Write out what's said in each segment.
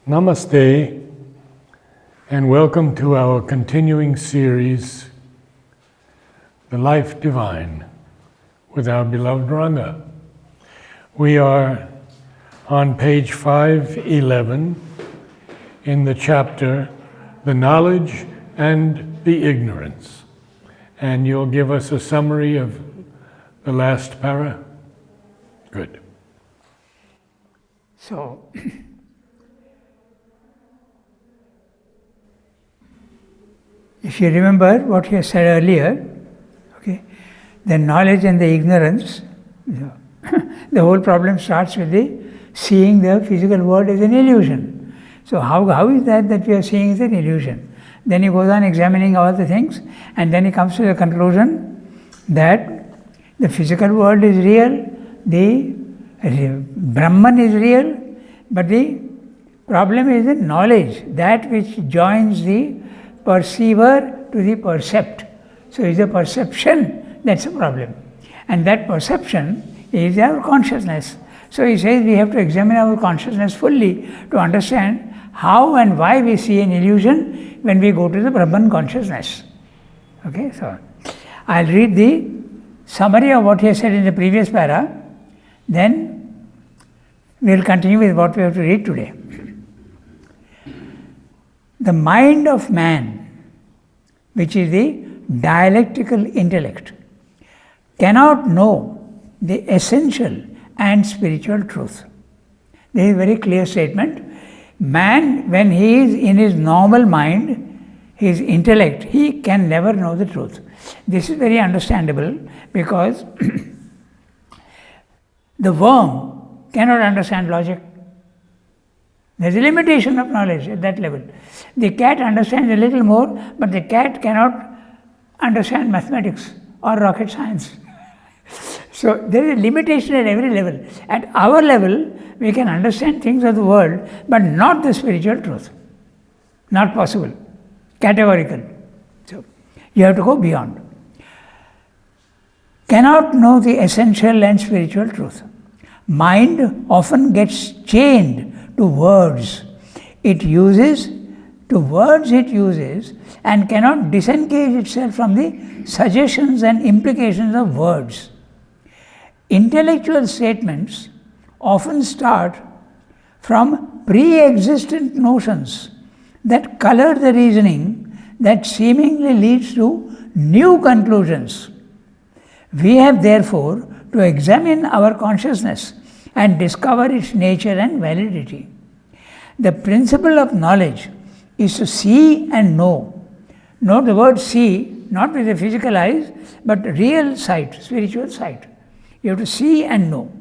Namaste, and welcome to our continuing series, The Life Divine, with our beloved Ranga. We are on page 511 in the chapter, The Knowledge and the Ignorance. And you'll give us a summary of the last para? Good. So, if you remember what he said earlier, okay, the knowledge and the ignorance, the whole problem starts with the seeing the physical world as an illusion. So how is that we are seeing is an illusion? Then he goes on examining all the things, and then he comes to the conclusion that the physical world is real, the Brahman is real, but the problem is the knowledge, that which joins the perceiver to the percept. So it's the perception that's a problem. And that perception is our consciousness. So he says we have to examine our consciousness fully to understand how and why we see an illusion when we go to the Brahman consciousness. Okay, so I'll read the summary of what he has said in the previous para, then we'll continue with what we have to read today. The mind of man, which is the dialectical intellect, cannot know the essential and spiritual truth. This is a very clear statement. Man, when he is in his normal mind, his intellect, he can never know the truth. This is very understandable because the worm cannot understand logic. There is a limitation of knowledge at that level. The cat understands a little more, but the cat cannot understand mathematics or rocket science. So there is a limitation at every level. At our level, we can understand things of the world, but not the spiritual truth. Not possible. Categorical. So you have to go beyond. Cannot know the essential and spiritual truth. Mind often gets chained to words it uses, and cannot disengage itself from the suggestions and implications of words. Intellectual statements often start from pre-existent notions that color the reasoning that seemingly leads to new conclusions. We have therefore to examine our consciousness and discover its nature and validity. The principle of knowledge is to see and know. Note the word see, not with the physical eyes, but real sight, spiritual sight. You have to see and know.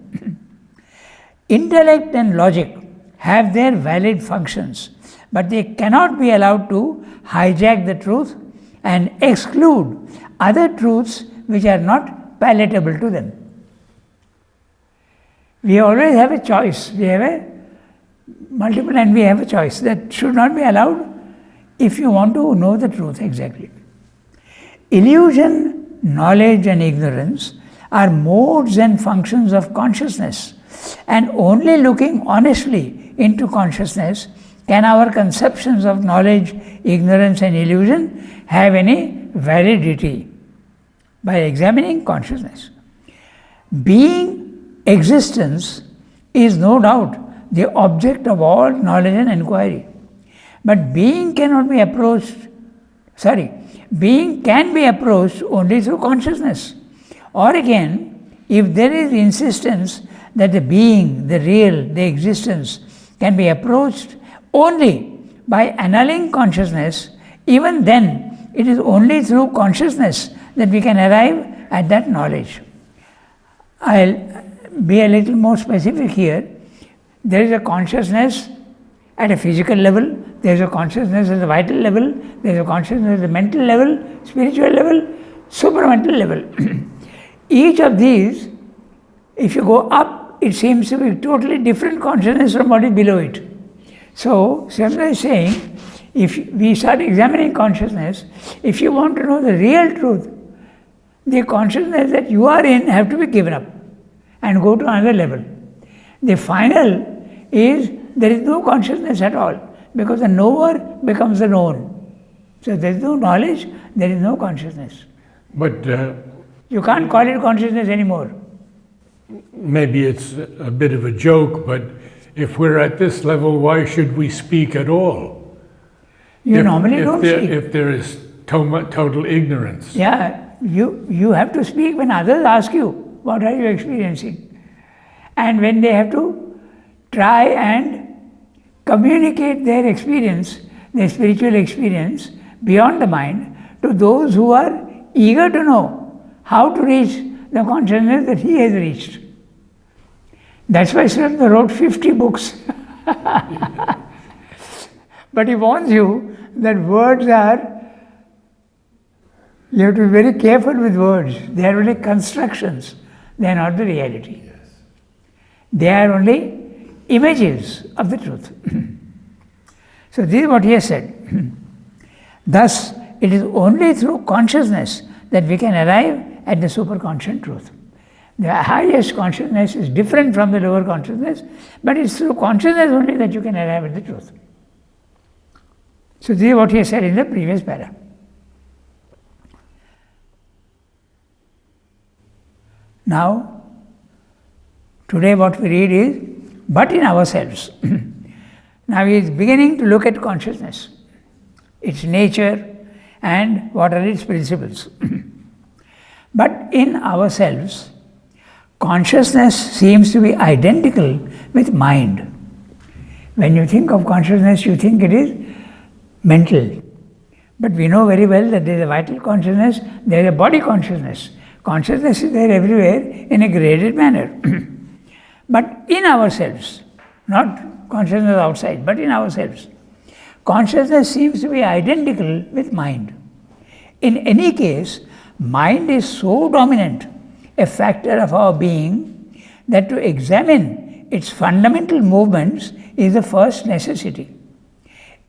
Intellect and logic have their valid functions, but they cannot be allowed to hijack the truth and exclude other truths which are not palatable to them. We always have a choice. We have a multiple and we have a choice. That should not be allowed if you want to know the truth exactly. Illusion, knowledge and ignorance are modes and functions of consciousness, and only looking honestly into consciousness can our conceptions of knowledge, ignorance and illusion have any validity. By examining consciousness. Being, existence is no doubt the object of all knowledge and inquiry. But being can be approached only through consciousness. Or again, if there is insistence that the being, the real, the existence can be approached only by annulling consciousness, even then it is only through consciousness that we can arrive at that knowledge. I'll be a little more specific here. There is a consciousness at a physical level, there is a consciousness at the vital level, there is a consciousness at the mental level, spiritual level, supramental level. Each of these, if you go up, it seems to be totally different consciousness from what is below it. So, Samson is saying, if we start examining consciousness, if you want to know the real truth, the consciousness that you are in have to be given up and go to another level. The final is there is no consciousness at all, because the knower becomes the known. So there is no knowledge, there is no consciousness. But You can't call it consciousness anymore. maybe it's a bit of a joke, but if we're at this level, why should we speak at all? You normally don't speak. If there is total ignorance. Yeah, you have to speak when others ask you, what are you experiencing? And when they have to try and communicate their experience, their spiritual experience, beyond the mind, to those who are eager to know how to reach the consciousness that he has reached. That's why Srila wrote 50 books. But he warns you that words are, you have to be very careful with words. They are only constructions. They are not the reality. Yes. They are only images of the truth. So this is what he has said. Thus, it is only through consciousness that we can arrive at the superconscious truth. The highest consciousness is different from the lower consciousness, but it's through consciousness only that you can arrive at the truth. So this is what he has said in the previous para. Now, today what we read is, but in ourselves. Now he is beginning to look at consciousness, its nature, and what are its principles. But in ourselves, consciousness seems to be identical with mind. When you think of consciousness, you think it is mental. But we know very well that there is a vital consciousness, there is a body consciousness. Consciousness is there everywhere in a graded manner. But in ourselves, not consciousness outside, but in ourselves, consciousness seems to be identical with mind. In any case, mind is so dominant a factor of our being that to examine its fundamental movements is the first necessity.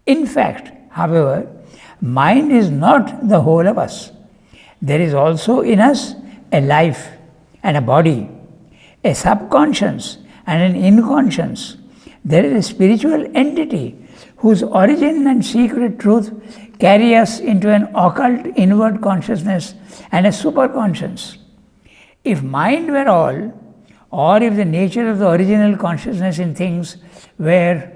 In fact, however, mind is not the whole of us. There is also in us a life and a body, a subconscious and an inconscious. There is a spiritual entity whose origin and secret truth carry us into an occult inward consciousness and a superconscious. If mind were all, or if the nature of the original consciousness in things were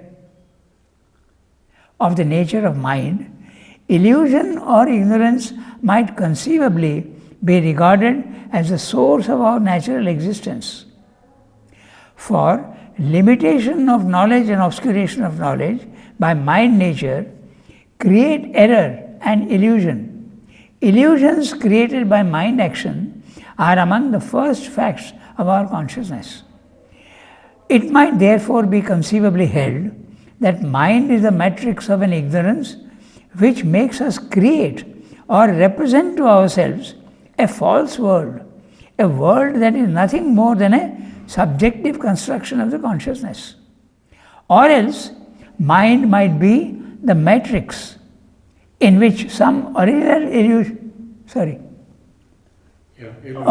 of the nature of mind, illusion or ignorance might conceivably be regarded as the source of our natural existence. For limitation of knowledge and obscuration of knowledge by mind nature create error and illusion. Illusions created by mind action are among the first facts of our consciousness. It might therefore be conceivably held that mind is the matrix of an ignorance which makes us create or represent to ourselves a false world, a world that is nothing more than a subjective construction of the consciousness. Or else, mind might be the matrix in which some original illusion,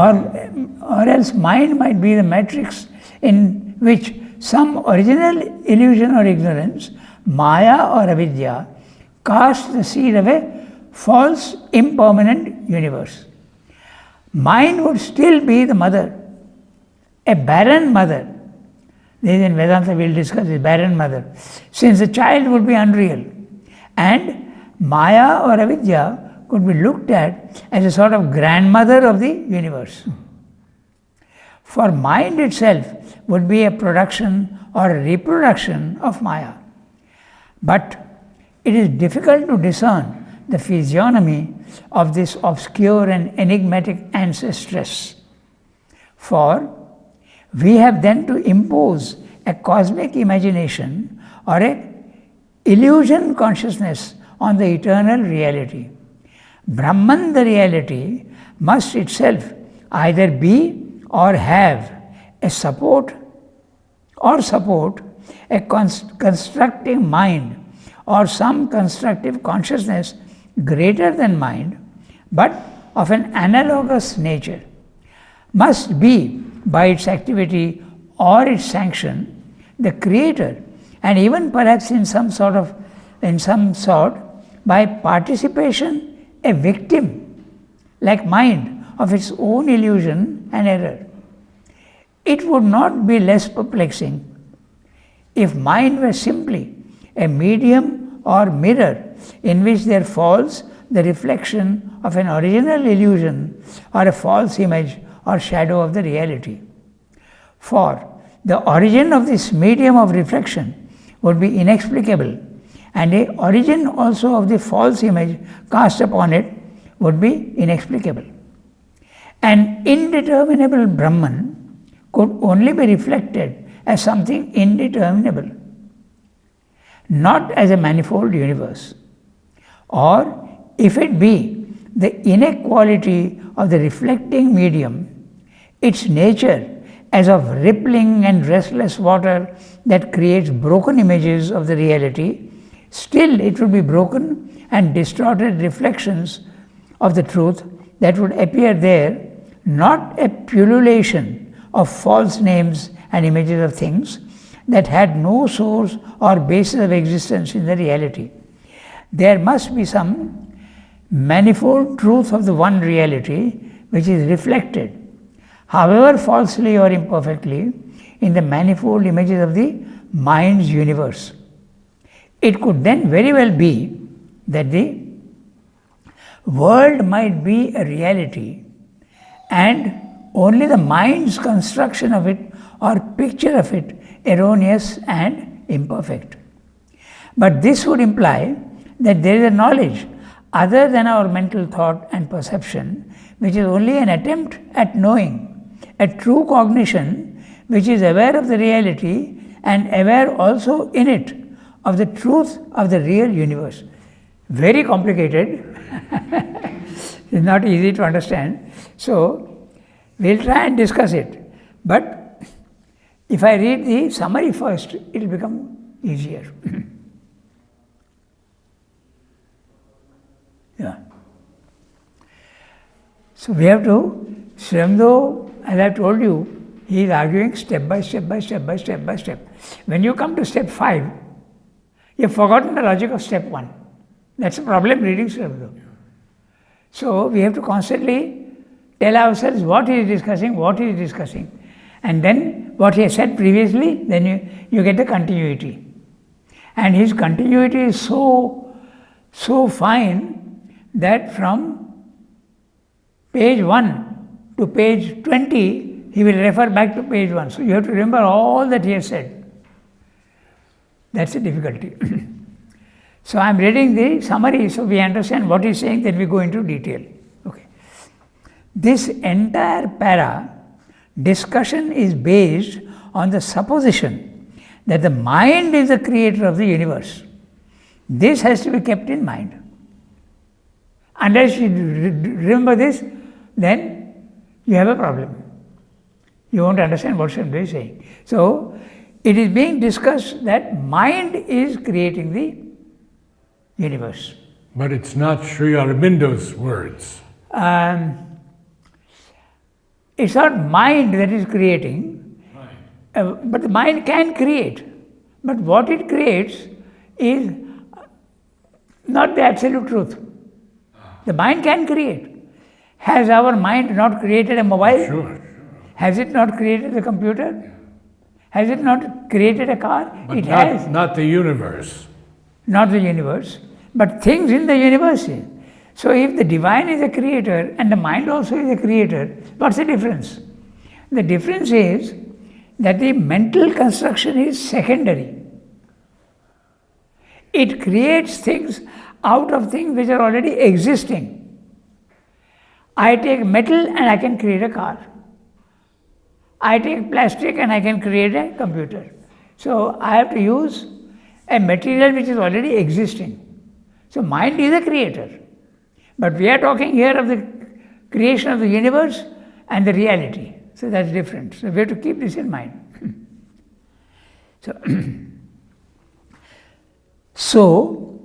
or else mind might be the matrix in which some original illusion or ignorance, maya or avidya, casts the seed of a false, impermanent universe. Mind would still be the mother, a barren mother. This in Vedanta we will discuss this barren mother, since the child would be unreal. And maya or avidya could be looked at as a sort of grandmother of the universe. For mind itself would be a production or a reproduction of maya. But it is difficult to discern the physiognomy of this obscure and enigmatic ancestress. For we have then to impose a cosmic imagination or a illusion consciousness on the eternal reality. Brahman, the reality, must itself either be or have a support a constructing mind or some constructive consciousness greater than mind, but of an analogous nature, must be, by its activity or its sanction, the creator and even perhaps in some sort, by participation, a victim, like mind, of its own illusion and error. It would not be less perplexing if mind were simply a medium or mirror in which there falls the reflection of an original illusion or a false image or shadow of the reality. For the origin of this medium of reflection would be inexplicable, and the origin also of the false image cast upon it would be inexplicable. An indeterminable Brahman could only be reflected as something indeterminable, not as a manifold universe. Or if it be the inequality of the reflecting medium, its nature as of rippling and restless water that creates broken images of the reality, still it would be broken and distorted reflections of the truth that would appear there, not a pullulation of false names and images of things that had no source or basis of existence in the reality. There must be some manifold truth of the one reality which is reflected, however falsely or imperfectly, in the manifold images of the mind's universe. It could then very well be that the world might be a reality and only the mind's construction of it or picture of it erroneous and imperfect. But this would imply that there is a knowledge other than our mental thought and perception, which is only an attempt at knowing, a true cognition which is aware of the reality and aware also in it of the truth of the real universe. Very complicated, it's not easy to understand. So, we'll try and discuss it. But if I read the summary first, it will become easier. Yeah. So we have to, Srimdo, as I told you, he is arguing step by step by step by step by step. When you come to step 5, you have forgotten the logic of step 1. That's a problem reading Srimdo. So we have to constantly tell ourselves what he is discussing, and then what he has said previously, then you get the continuity. And his continuity is so fine that from page 1 to page 20, he will refer back to page 1. So you have to remember all that he has said. That's the difficulty. So I am reading the summary so we understand what he is saying, then we go into detail. Okay. This entire para discussion is based on the supposition that the mind is the creator of the universe. This has to be kept in mind. Unless you remember this, then you have a problem. You won't understand what Srimdo is saying. So, it is being discussed that mind is creating the universe. But it's not Sri Aurobindo's words. It's not mind that is creating, but the mind can create. But what it creates is not the absolute truth. The mind can create. Has our mind not created a mobile? Sure. Has it not created a computer? Has it not created a car? But it has. Not the universe. Not the universe, but things in the universe. So if the divine is a creator and the mind also is a creator, what's the difference? The difference is that the mental construction is secondary. It creates things out of things which are already existing. I take metal and I can create a car. I take plastic and I can create a computer. So I have to use a material which is already existing. So mind is a creator. But we are talking here of the creation of the universe and the reality. So that's different. So we have to keep this in mind. So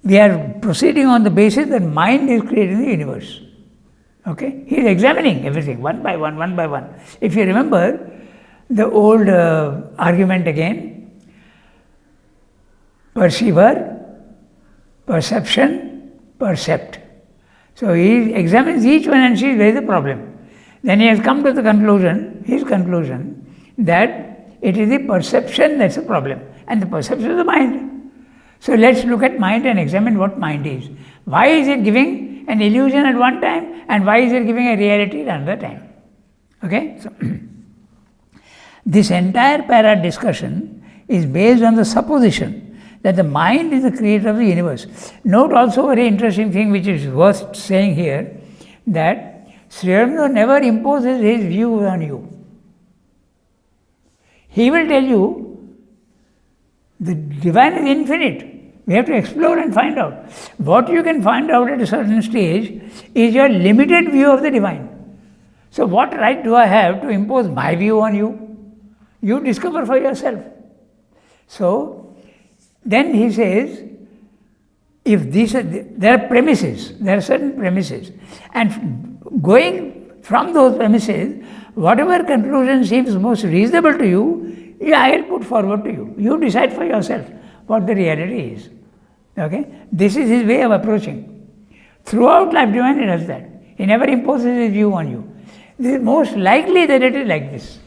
we are proceeding on the basis that mind is creating the universe. Okay? He is examining everything one by one, one by one. If you remember the old argument again, perceiver, perception, percept. So he examines each one and sees where is the problem. Then he has come to the conclusion, his conclusion, that it is the perception that's the problem, and the perception is the mind. So let's look at mind and examine what mind is. Why is it giving an illusion at one time, and why is it giving a reality at another time? Okay? So this entire para discussion is based on the supposition that the mind is the creator of the universe. Note also a very interesting thing which is worth saying here, that Sri Aurobindo never imposes his view on you. He will tell you the divine is infinite. We have to explore and find out. What you can find out at a certain stage is your limited view of the divine. So what right do I have to impose my view on you? You discover for yourself. So then he says, if these are, there are premises, there are certain premises, and going from those premises, whatever conclusion seems most reasonable to you, I will put forward to you. You decide for yourself what the reality is. Okay? This is his way of approaching. Throughout life divine, he does that. He never imposes his view on you. It is most likely that it is like this.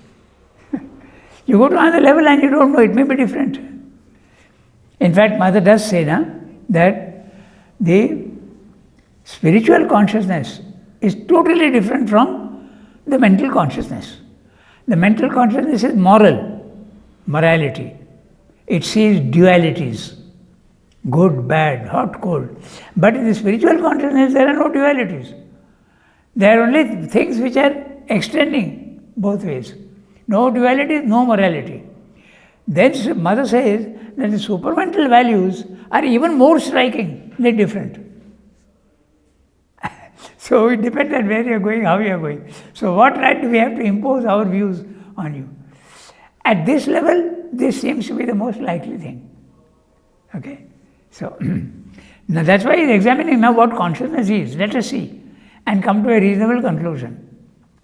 You go to another level and you don't know, it may be different. In fact, Mother does say that the spiritual consciousness is totally different from the mental consciousness. The mental consciousness is morality. It sees dualities, good, bad, hot, cold. But in the spiritual consciousness, there are no dualities. There are only things which are extending both ways. No duality, no morality. Then Mother says that the supramental values are even more strikingly different. So it depends on where you are going, how you are going. So what right do we have to impose our views on you? At this level, this seems to be the most likely thing. Okay? So now that's why he is examining now what consciousness is. Let us see and come to a reasonable conclusion.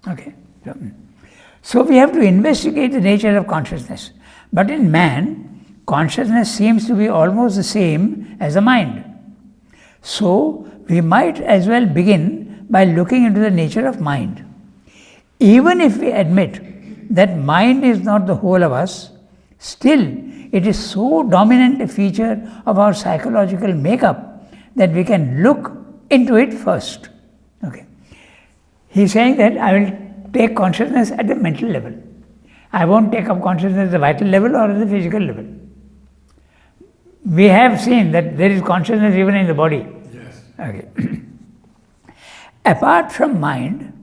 Okay? So we have to investigate the nature of consciousness. But in man, consciousness seems to be almost the same as the mind. So we might as well begin by looking into the nature of mind. Even if we admit that mind is not the whole of us, still it is so dominant a feature of our psychological makeup that we can look into it first. Okay. He is saying that I will take consciousness at the mental level. I won't take up consciousness at the vital level or at the physical level. We have seen that there is consciousness even in the body. Yes. Okay. Apart from mind,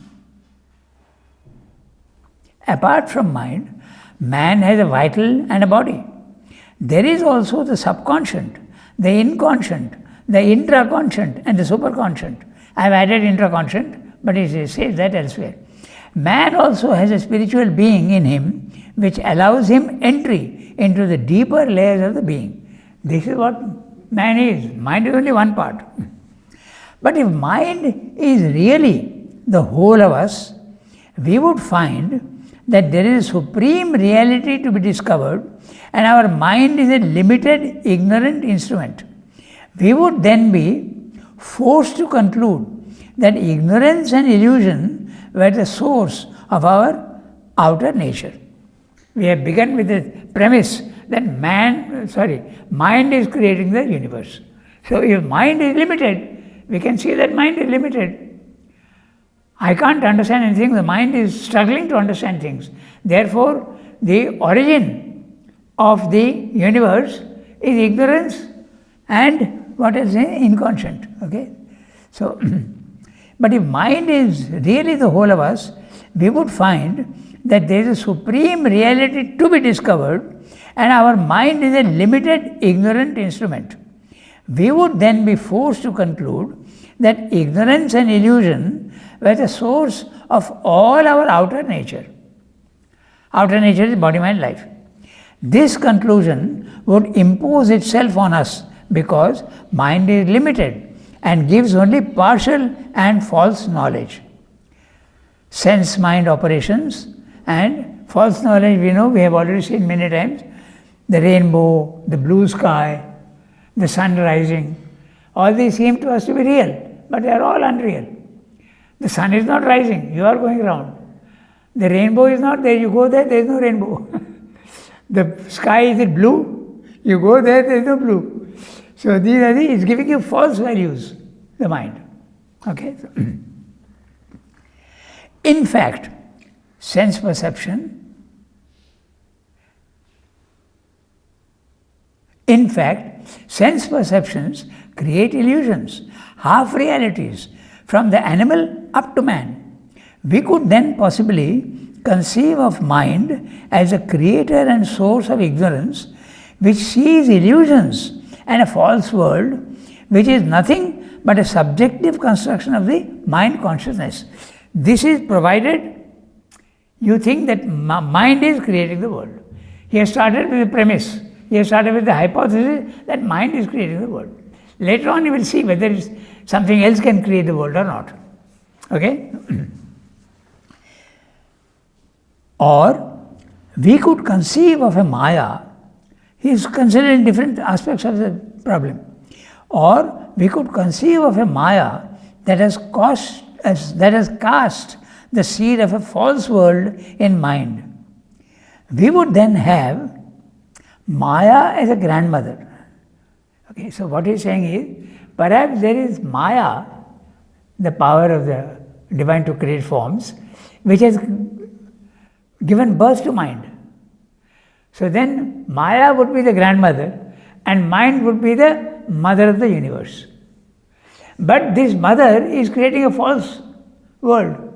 man has a vital and a body. There is also the subconscious, the inconscient, the intraconscient and the superconscient. I have added intraconscient, but it says that elsewhere. Man also has a spiritual being in him which allows him entry into the deeper layers of the being. This is what man is. Mind is only one part. But if mind is really the whole of us, we would find that there is a supreme reality to be discovered and our mind is a limited, ignorant instrument. We would then be forced to conclude that ignorance and illusion were the source of our outer nature. We have begun with the premise that mind is creating the universe. So if mind is limited, we can see that mind is limited. I can't understand anything, the mind is struggling to understand things. Therefore, the origin of the universe is ignorance and what is inconscient. Okay? So, but if mind is really the whole of us, we would find that there is a supreme reality to be discovered and our mind is a limited, ignorant instrument. We would then be forced to conclude that ignorance and illusion were the source of all our outer nature. Outer nature is body, mind, life. This conclusion would impose itself on us because mind is limited and gives only partial and false knowledge. Sense mind operations and false knowledge, we know, we have already seen many times. The rainbow, the blue sky, the sun rising, all these seem to us to be real, but they are all unreal. The sun is not rising, you are going round. The rainbow is not there, you go there, there is no rainbow. The sky, is it blue? You go there, there is no blue. So these are it's giving you false values, the mind. Okay? In fact, sense perceptions create illusions, half realities, from the animal up to man. We could then possibly conceive of mind as a creator and source of ignorance, which sees illusions and a false world, which is nothing but a subjective construction of the mind consciousness. This is provided you think that mind is creating the world. He has started with the premise, he has started with the hypothesis that mind is creating the world. Later on, you will see whether something else can create the world or not. Okay? Or we could conceive of a Maya. He is considering different aspects of the problem. Or we could conceive of a Maya that has cast the seed of a false world in mind. We would then have Maya as a grandmother. Okay, so what he is saying is, perhaps there is Maya, the power of the divine to create forms, which has given birth to mind. So then Maya would be the grandmother and mind would be the mother of the universe. But this mother is creating a false world.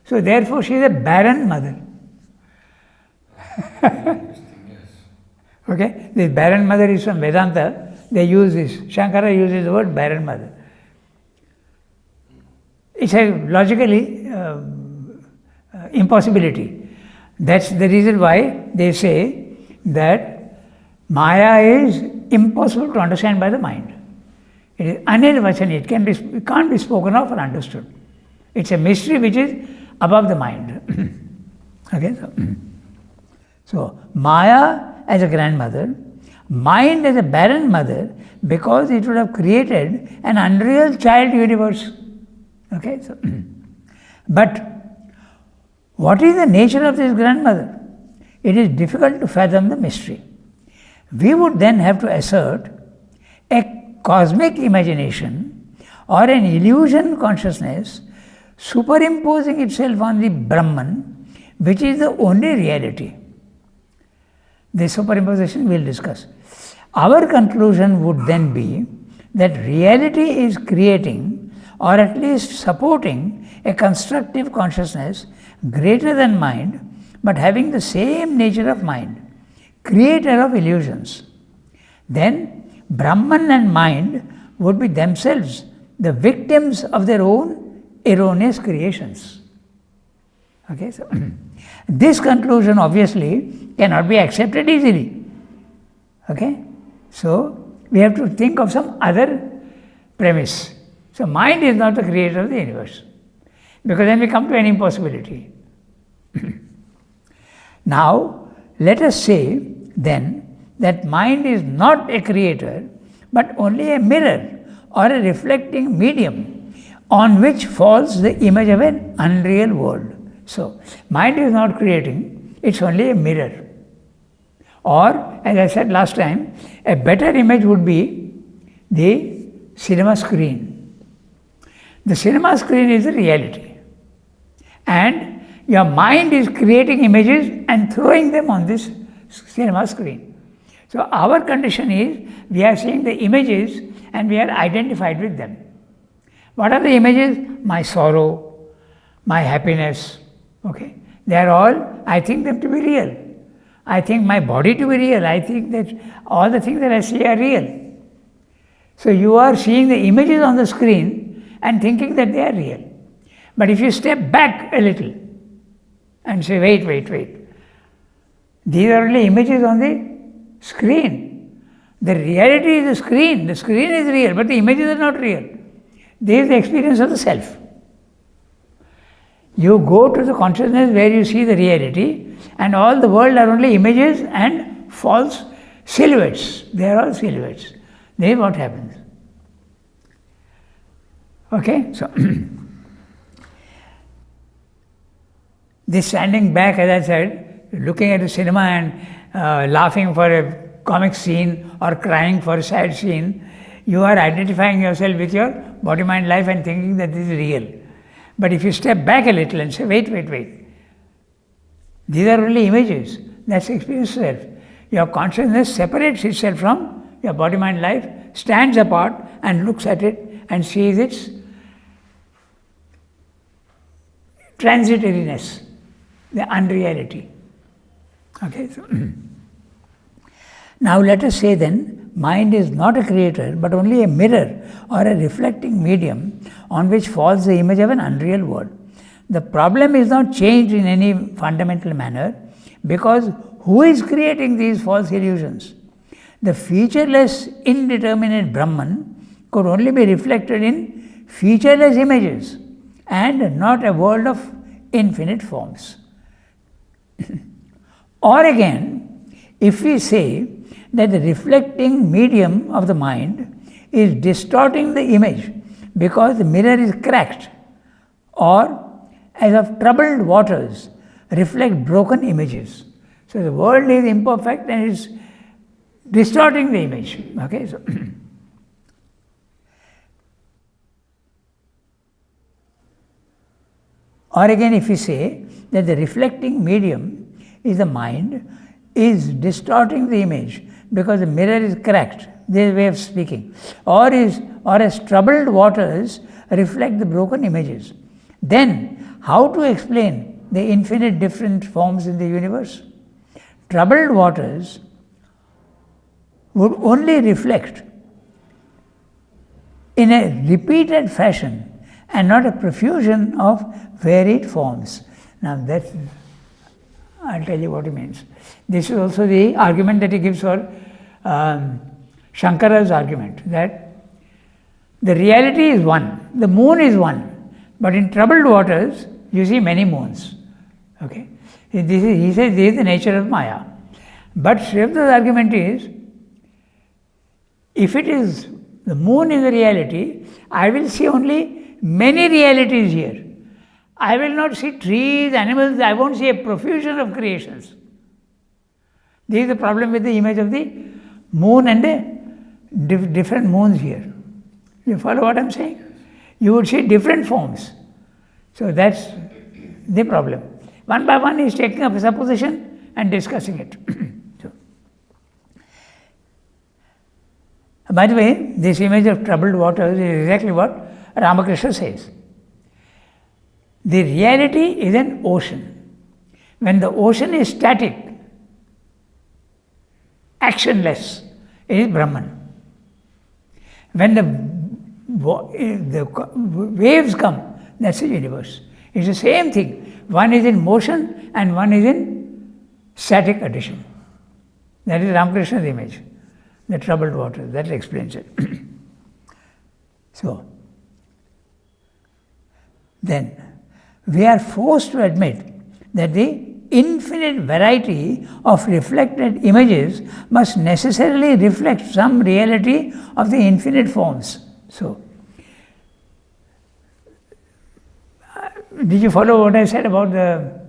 So therefore she is a barren mother. Okay, this barren mother is from Vedanta. They use this. Shankara uses the word barren mother. It's a logically impossibility. That's the reason why they say that Maya is impossible to understand by the mind. It is anirvachani. It can't be spoken of or understood. It's a mystery which is above the mind. Okay, so Maya as a grandmother, mind as a barren mother, because it would have created an unreal child universe. Okay, so but what is the nature of this grandmother? It is difficult to fathom the mystery. We would then have to assert a cosmic imagination or an illusion consciousness superimposing itself on the Brahman, which is the only reality. This superimposition we will discuss. Our conclusion would then be that reality is creating or at least supporting a constructive consciousness greater than mind, but having the same nature of mind, creator of illusions. Then Brahman and mind would be themselves the victims of their own erroneous creations. Okay, so this conclusion obviously cannot be accepted easily. Okay, so we have to think of some other premise. So mind is not the creator of the universe, because then we come to an impossibility. Now, let us say then that mind is not a creator, but only a mirror or a reflecting medium on which falls the image of an unreal world. So, mind is not creating, it's only a mirror. Or, as I said last time, a better image would be the cinema screen. The cinema screen is the reality. And your mind is creating images and throwing them on this cinema screen. So our condition is, we are seeing the images and we are identified with them. What are the images? My sorrow, my happiness. Okay, they are all, I think them to be real. I think my body to be real. I think that all the things that I see are real. So you are seeing the images on the screen and thinking that they are real. But if you step back a little and say, wait, these are only images on the screen. The reality is the screen is real, but the images are not real. This is the experience of the self. You go to the consciousness where you see the reality, and all the world are only images and false silhouettes. They are all silhouettes. This is what happens. Okay, so this standing back, as I said, looking at the cinema and laughing for a comic scene or crying for a sad scene, you are identifying yourself with your body, mind, life and thinking that this is real. But if you step back a little and say, wait, these are only images, that's experience self. Your consciousness separates itself from your body, mind, life, stands apart and looks at it and sees its transitoriness, the unreality. Okay, so now let us say then, mind is not a creator but only a mirror or a reflecting medium on which falls the image of an unreal world. The problem is not changed in any fundamental manner because who is creating these false illusions? The featureless, indeterminate Brahman could only be reflected in featureless images and not a world of infinite forms. Or again, if we say that the reflecting medium of the mind is distorting the image because the mirror is cracked, or as of troubled waters reflect broken images. So the world is imperfect and is distorting the image. Okay, so or again, if we say that the reflecting medium is the mind, is distorting the image because the mirror is cracked, this way of speaking, or as troubled waters reflect the broken images, then how to explain the infinite different forms in the universe? Troubled waters would only reflect in a repeated fashion and not a profusion of varied forms. Now that's, I'll tell you what he means. This is also the argument that he gives for Shankara's argument, that the reality is one, the moon is one, but in troubled waters you see many moons. Okay, he says this is the nature of Maya. But Sri Audai's argument is, if it is the moon is the reality, I will see only many realities here. I will not see trees, animals, I won't see a profusion of creations. This is the problem with the image of the moon and the different moons here. You follow what I am saying? You would see different forms. So that's the problem. One by one he is taking up a supposition and discussing it. So, by the way, this image of troubled waters is exactly what Ramakrishna says. The reality is an ocean. When the ocean is static, actionless, it is Brahman. When the waves come, that's the universe. It's the same thing. One is in motion and one is in static addition. That is Ramakrishna's image, the troubled water. That explains it. So, then we are forced to admit that the infinite variety of reflected images must necessarily reflect some reality of the infinite forms. So, did you follow what I said about the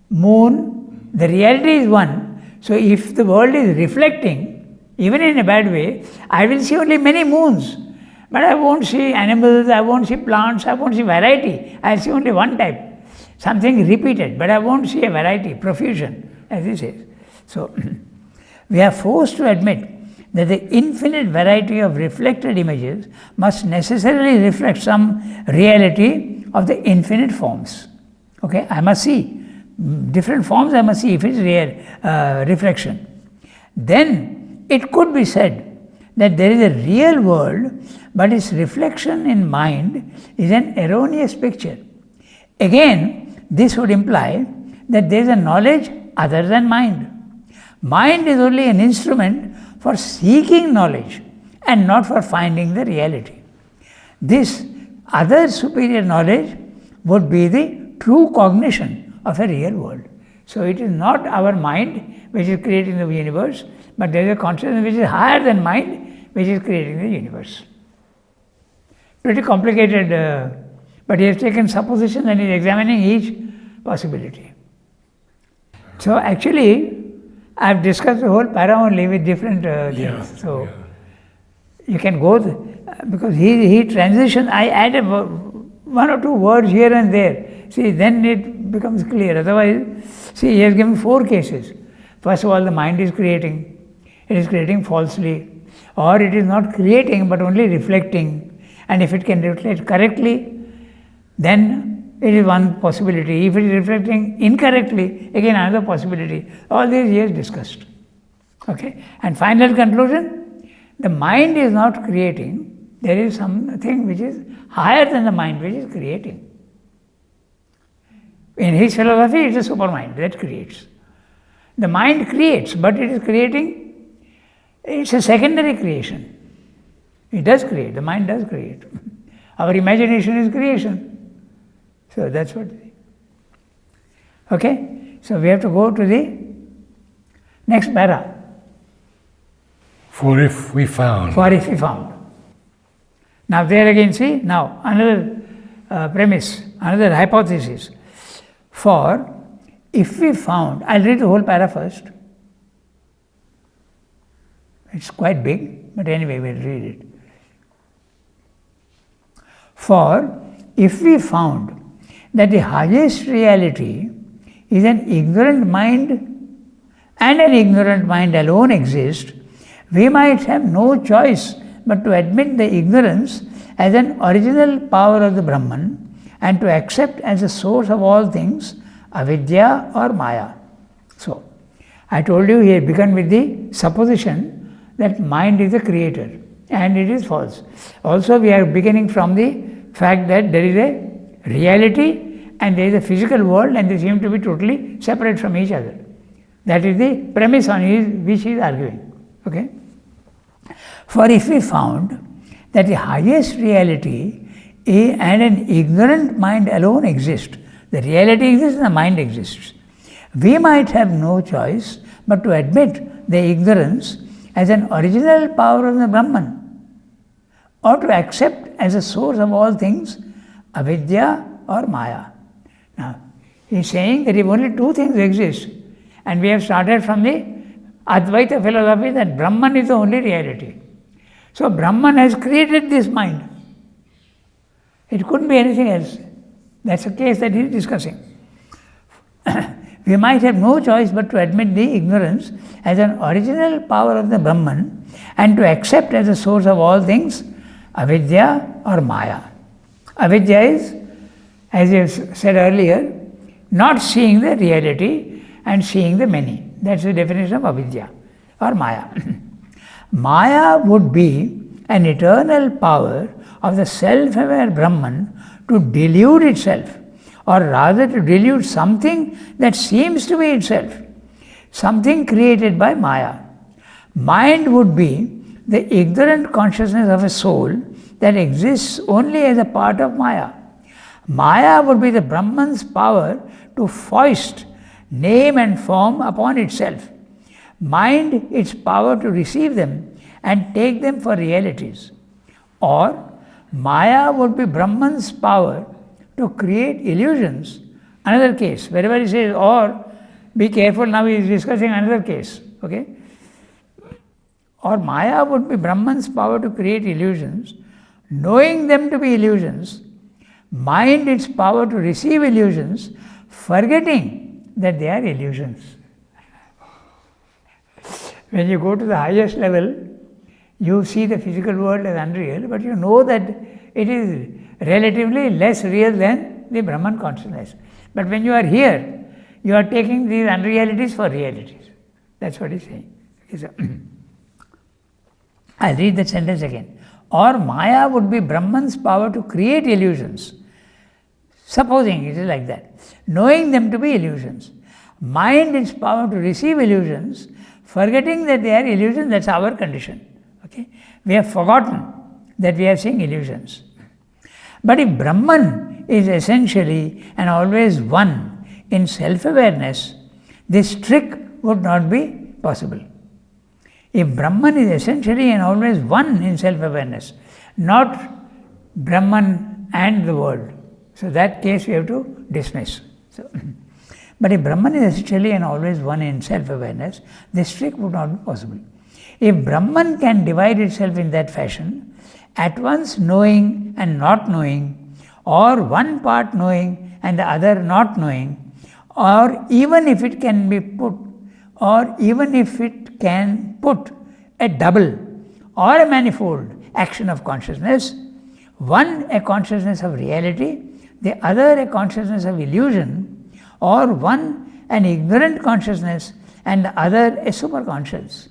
moon? The reality is one. So, if the world is reflecting, even in a bad way, I will see only many moons. But I won't see animals, I won't see plants, I won't see variety. I see only one type. Something repeated, but I won't see a variety, profusion, as he says. So, we are forced to admit that the infinite variety of reflected images must necessarily reflect some reality of the infinite forms. Okay, I must see different forms, I must see if it's real reflection. Then it could be said that there is a real world, but its reflection in mind is an erroneous picture. Again, this would imply that there is a knowledge other than mind. Mind is only an instrument for seeking knowledge and not for finding the reality. This other superior knowledge would be the true cognition of a real world. So it is not our mind which is creating the universe, but there is a consciousness which is higher than mind, which is creating the universe. Pretty complicated, but he has taken supposition and is examining each possibility. So actually, I have discussed the whole para only with different things. So you can go, because he transitioned, I added one or two words here and there. See, then it becomes clear. Otherwise, see, he has given 4 cases. First of all, the mind is creating. It is creating falsely. Or it is not creating but only reflecting. And if it can reflect correctly, then it is one possibility. If it is reflecting incorrectly, again another possibility. All these he has discussed. Okay? And final conclusion, the mind is not creating. There is something which is higher than the mind which is creating. In his philosophy, it is a supermind that creates. The mind creates, but it is creating, it's a secondary creation. It does create, the mind does create. Our imagination is creation. So that's what. Okay? So we have to go to the next para. For if we found. For if we found. Now there again, see, now another premise, another hypothesis. For if we found, I'll read the whole para first. It's quite big, but anyway, we'll read it. For if we found that the highest reality is an ignorant mind and an ignorant mind alone exist, we might have no choice but to admit the ignorance as an original power of the Brahman and to accept as the source of all things avidya or maya. So, I told you he had begun with the supposition that mind is the creator, and it is false. Also, we are beginning from the fact that there is a reality and there is a physical world, and they seem to be totally separate from each other. That is the premise on which he is arguing. Okay? For if we found that the highest reality and an ignorant mind alone exist, the reality exists and the mind exists, we might have no choice but to admit the ignorance as an original power of the Brahman, or to accept as a source of all things avidya or maya. Now, he is saying that if only 2 things exist, and we have started from the Advaita philosophy that Brahman is the only reality. So, Brahman has created this mind. It couldn't be anything else. That's a case that he is discussing. We might have no choice but to admit the ignorance as an original power of the Brahman and to accept as a source of all things avidya or maya. Avidya is, as you said earlier, not seeing the reality and seeing the many. That's the definition of avidya or maya. Maya would be an eternal power of the self-aware Brahman to delude itself, or rather to delude something that seems to be itself, something created by maya. Mind would be the ignorant consciousness of a soul that exists only as a part of maya. Maya would be the Brahman's power to foist name and form upon itself. Mind its power to receive them and take them for realities. Or maya would be Brahman's power to create illusions. Another case, wherever he says or, be careful, now he is discussing another case. Okay? Or maya would be Brahman's power to create illusions, knowing them to be illusions, mind its power to receive illusions, forgetting that they are illusions. When you go to the highest level, you see the physical world as unreal, but you know that it is relatively less real than the Brahman consciousness. But when you are here, you are taking these unrealities for realities. That's what he's saying. I'll read that sentence again. Or maya would be Brahman's power to create illusions. Supposing it is like that. Knowing them to be illusions. Mind its power to receive illusions, forgetting that they are illusions, that's our condition. Okay? We have forgotten that we are seeing illusions. But if Brahman is essentially and always one in self-awareness, this trick would not be possible. If Brahman is essentially and always one in self-awareness, not Brahman and the world, so that case we have to dismiss. So, but if Brahman is essentially and always one in self-awareness, this trick would not be possible. If Brahman can divide itself in that fashion, at once knowing and not knowing, or one part knowing and the other not knowing, or even if it can be put, or even if it can put a double or a manifold action of consciousness, one a consciousness of reality, the other a consciousness of illusion, or one an ignorant consciousness and the other a superconscious.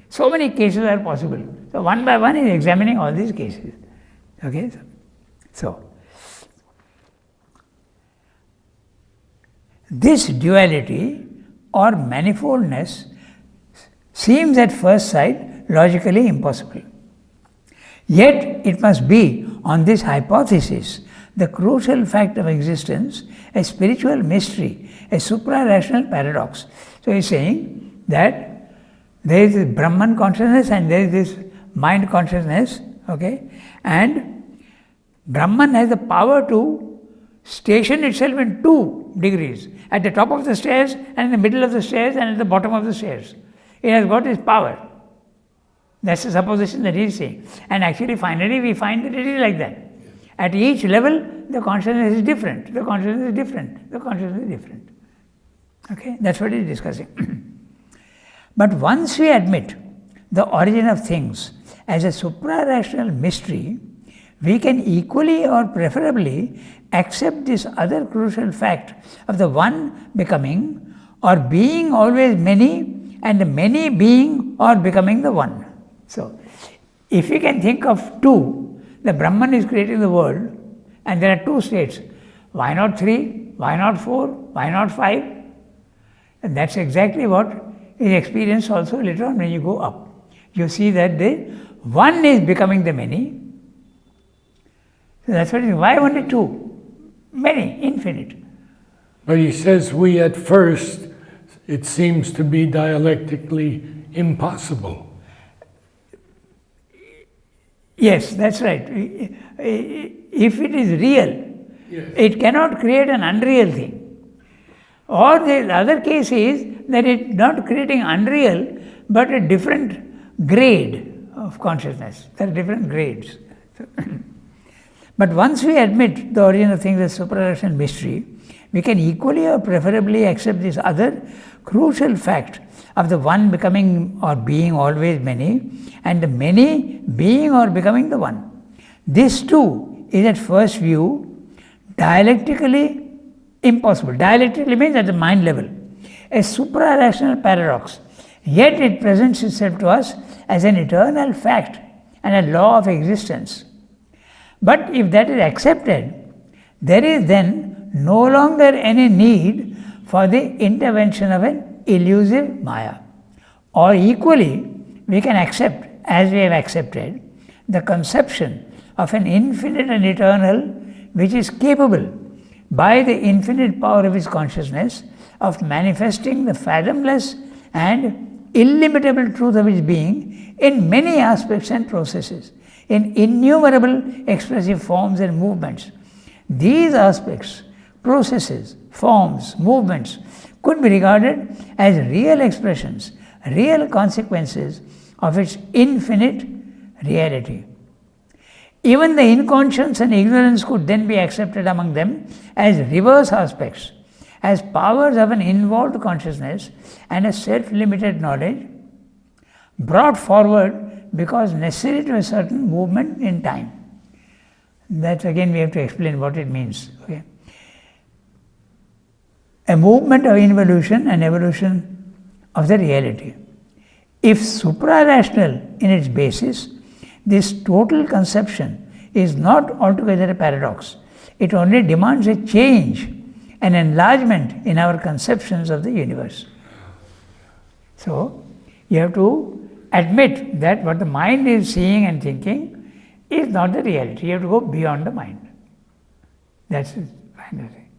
So many cases are possible. So one by one is examining all these cases. Okay? So this duality or manifoldness seems at first sight logically impossible. Yet it must be, on this hypothesis, the crucial fact of existence, a spiritual mystery, a supra-rational paradox. So he is saying that there is this Brahman consciousness and there is this mind consciousness, okay? And Brahman has the power to station itself in 2 degrees, at the top of the stairs and in the middle of the stairs and at the bottom of the stairs. It has got its power. That's the supposition that he is saying. And actually finally we find that it is like that. At each level the consciousness is different, the consciousness is different, the consciousness is different. Okay, that's what he is discussing. But once we admit the origin of things as a supra-rational mystery, we can equally or preferably accept this other crucial fact of the one becoming or being always many and the many being or becoming the one. So, if we can think of 2, the Brahman is creating the world and there are 2 states. Why not 3? Why not 4? Why not 5? And that's exactly what is experienced also later on when you go up. You see that the one is becoming the many. So that's what it is. Why only 2? Many, infinite. But he says we at first, it seems to be dialectically impossible. Yes, that's right. If it is real, yes, it cannot create an unreal thing. Or the other case is that it is not creating unreal, but a different grade of consciousness. There are different grades. But once we admit the origin of things as suprarational mystery, we can equally or preferably accept this other crucial fact of the one becoming or being always many, and the many being or becoming the one. This too is at first view dialectically impossible. Dialectically means at the mind level. A supra-rational paradox. Yet it presents itself to us as an eternal fact and a law of existence. But if that is accepted, there is then no longer any need for the intervention of an elusive Maya. Or equally, we can accept, as we have accepted, the conception of an infinite and eternal which is capable, by the infinite power of its consciousness, of manifesting the fathomless and illimitable truth of its being in many aspects and processes, in innumerable expressive forms and movements. These aspects, processes, forms, movements could be regarded as real expressions, real consequences of its infinite reality. Even the inconscience and ignorance could then be accepted among them as reverse aspects, as powers of an involved consciousness and a self-limited knowledge brought forward because necessary to a certain movement in time. That again we have to explain what it means. Okay? A movement of involution and evolution of the reality. If supra-rational in its basis, this total conception is not altogether a paradox. It only demands a change, an enlargement in our conceptions of the universe. So, you have to admit that what the mind is seeing and thinking is not the reality. You have to go beyond the mind. That's the final thing.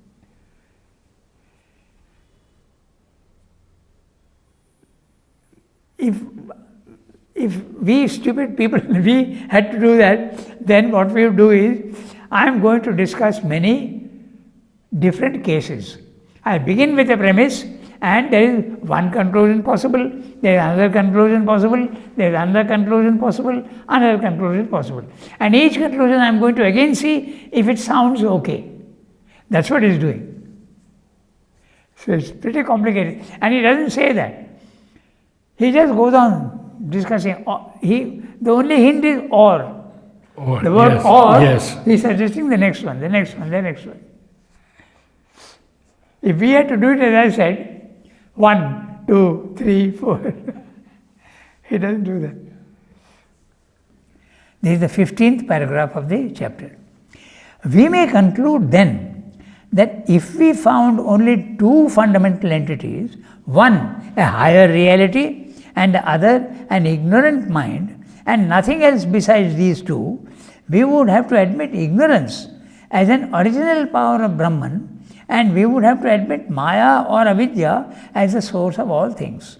If if we stupid people, we had to do that, then what we would do is, I am going to discuss many different cases. I begin with a premise, and there is one conclusion possible, there is another conclusion possible, there is another conclusion possible, another conclusion possible. And each conclusion I am going to again see if it sounds okay. That's what he is doing. So it's pretty complicated. And he doesn't say that. He just goes on discussing. The only hint is or. The word yes, or, yes. he is suggesting the next one, the next one, the next one. If we had to do it as I said, 1, 2, 3, 4, he doesn't do that. This is the 15th paragraph of the chapter. We may conclude then that if we found only two fundamental entities, one a higher reality and the other an ignorant mind, and nothing else besides these two, we would have to admit ignorance as an original power of Brahman, and we would have to admit Maya or Avidya as the source of all things.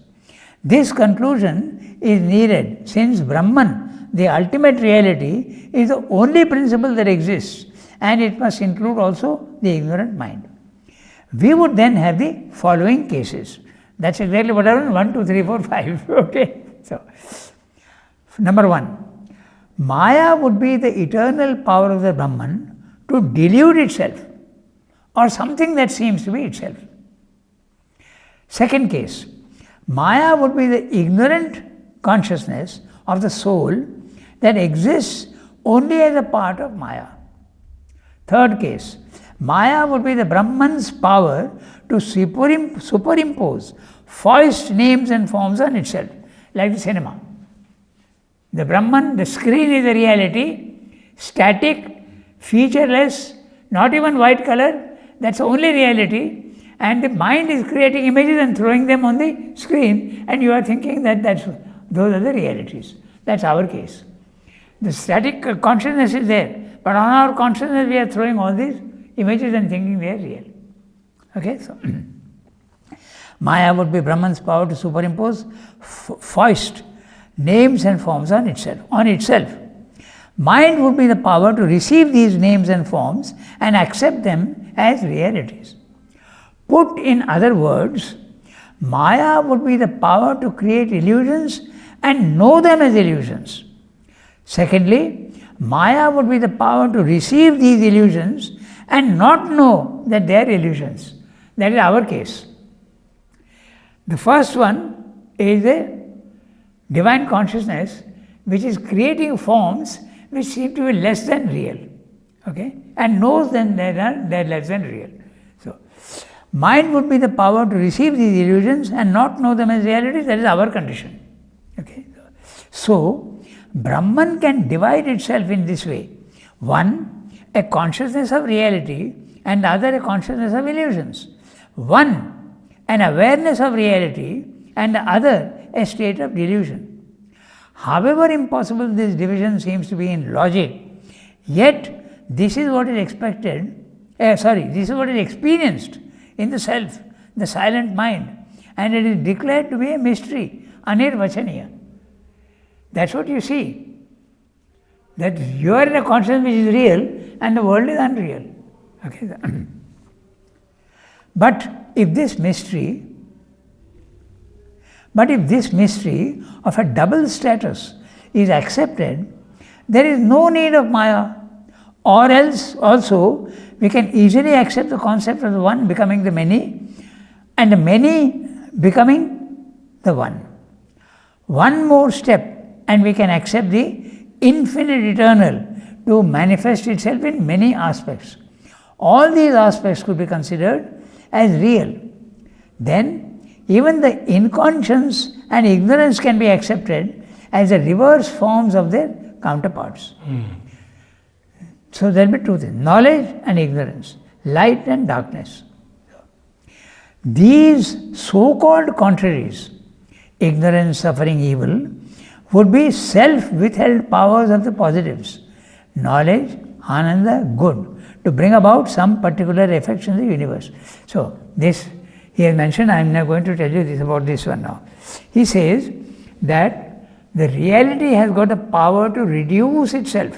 This conclusion is needed since Brahman, the ultimate reality, is the only principle that exists, and it must include also the ignorant mind. We would then have the following cases. That's exactly what I want, 1, 2, 3, 4, 5. Okay. So, number 1, Maya would be the eternal power of the Brahman to delude itself, or something that seems to be itself. Second case, Maya would be the ignorant consciousness of the soul that exists only as a part of Maya. Third case, Maya would be the Brahman's power to superimpose, foist names and forms on itself, like the cinema. The Brahman, the screen is a reality, static, featureless, not even white color, that's only reality, and the mind is creating images and throwing them on the screen, and you are thinking that those are the realities. That's our case. The static consciousness is there, but on our consciousness we are throwing all these images and thinking they are real. Okay, so Maya would be Brahman's power to superimpose, foist names and forms on itself. Mind would be the power to receive these names and forms and accept them as realities. Put in other words, Maya would be the power to create illusions and know them as illusions. Secondly, Maya would be the power to receive these illusions and not know that they are illusions. That is our case. The first one is a divine consciousness which is creating forms which seem to be less than real, okay, and knows that they are less than real. So, mind would be the power to receive these illusions and not know them as realities. That is our condition. Okay, so Brahman can divide itself in this way: one, a consciousness of reality, and the other, a consciousness of illusions. One, an awareness of reality, and the other, a state of delusion. However impossible this division seems to be in logic, yet this is what is this is what is experienced in the self, the silent mind, and it is declared to be a mystery, anirvachaniya. That's what you see. That you are in a consciousness which is real and the world is unreal. Okay. But if this mystery of a double status is accepted, there is no need of Maya, or else also we can easily accept the concept of the one becoming the many and the many becoming the one. One more step and we can accept the infinite eternal to manifest itself in many aspects. All these aspects could be considered as real. Then even the inconscience and ignorance can be accepted as the reverse forms of their counterparts. So there will be two things: knowledge and ignorance, light and darkness. These so-called contraries, ignorance, suffering, evil, would be self-withheld powers of the positives, knowledge, ananda, good, to bring about some particular effects in the universe. So this he has mentioned, I am now going to tell you this about this one now. He says that The reality has got the power to reduce itself.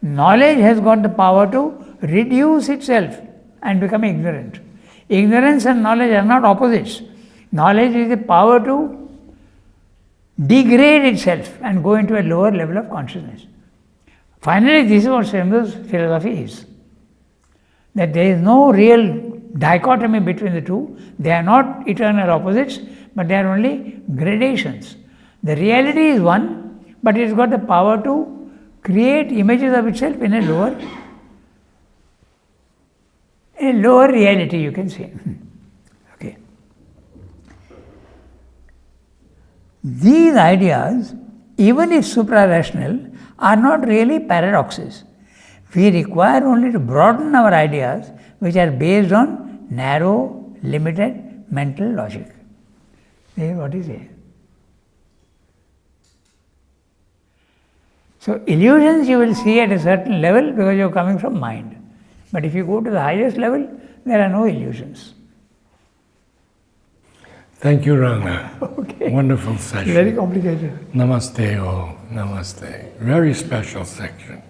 Knowledge has got the power to reduce itself and become ignorant. Ignorance and knowledge are not opposites. Knowledge is the power to degrade itself and go into a lower level of consciousness. Finally, this is what Srinivada's philosophy is. That there is no real dichotomy between the two. They are not eternal opposites, but they are only gradations. The reality is one, but it has got the power to create images of itself in a lower reality, you can say. Okay. These ideas, even if supra-rational, are not really paradoxes. We require only to broaden our ideas, which are based on narrow, limited mental logic. This is what is here. So illusions you will see at a certain level because you are coming from mind. But if you go to the highest level, there are no illusions. Thank you, Ranga. Okay. Wonderful session. Very complicated. Namaste all. Namaste. Very special section.